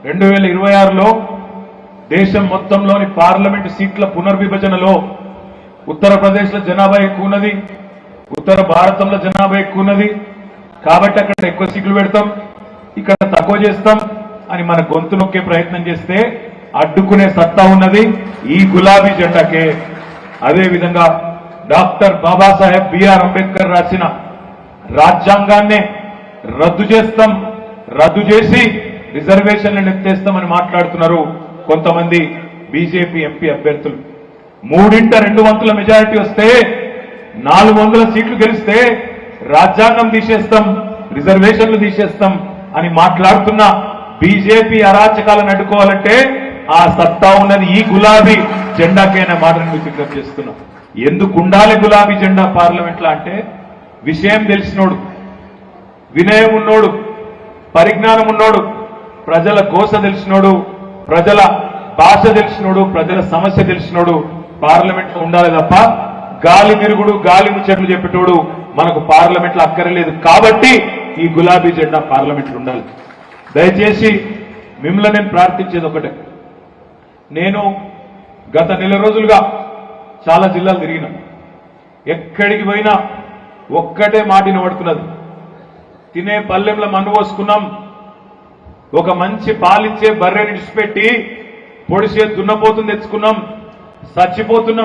2026లో దేశం మొత్తంలోని పార్లమెంటు సీట్ల పునర్విభజనలో ఉత్తరప్రదేశ్లో జనాభా ఎక్కువ ఉన్నది, ఉత్తర భారతంలో జనాభా ఎక్కువ ఉన్నది. కాబట్టి అక్కడ ఎక్కువ సీట్లు పెడతాం, ఇక్కడ తక్కువ చేస్తాం అని మన గొంతు నొక్కే ప్రయత్నం చేస్తే అడ్డుకునే సత్తా ఉన్నది ఈ గులాబీ జెండాకే. అదేవిధంగా డాక్టర్ బాబాసాహెబ్ బిఆర్ అంబేద్కర్ రాసిన రాజ్యాంగాన్నే రద్దు చేస్తాం, రద్దు చేసి రిజర్వేషన్లను ఎత్తేస్తామని మాట్లాడుతున్నారు కొంతమంది బీజేపీ ఎంపీ అభ్యర్థులు. 3/2 మెజారిటీ వస్తే 400 సీట్లు గెలిస్తే రాజ్యాంగం తీసేస్తాం, రిజర్వేషన్లు తీసేస్తాం అని మాట్లాడుతున్న బీజేపీ అరాచకాలను అడ్డుకోవాలంటే ఆ సత్తా ఉన్నది ఈ గులాబీ జెండాకైనా మాటను విజ్ఞప్తి చేస్తున్నా. ఎందుకు ఉండాలి గులాబీ జెండా పార్లమెంట్లో అంటే, విషయం తెలిసినోడు, వినయం ఉన్నోడు, పరిజ్ఞానం ఉన్నోడు, ప్రజల గోస తెలిసినోడు, ప్రజల భాష తెలిసినోడు, ప్రజల సమస్య తెలిసినోడు పార్లమెంట్లో ఉండాలి తప్ప గాలి తిరుగుడు, గాలి ముచ్చట్లు చెప్పేటోడు మనకు పార్లమెంట్లో అక్కర్లేదు. కాబట్టి ఈ గులాబీ జెండా పార్లమెంట్లో ఉండాలి. దయచేసి మిమ్మల్ని నేను ప్రార్థించేది ఒకటే, నేను గత నెల రోజులుగా చాలా జిల్లాలు తిరిగినా, ఎక్కడికి పోయినా ఒక్కటే మాట వినబడుతున్నది, తినే పల్లెంలో మన్ను పోసుకున్నాం, ఒక మంచి పాలిచ్చే బర్రెని విడిచిపెట్టి పొడిసే దున్నపోతుని తెచ్చుకున్నాం, చచ్చిపోతున్నాం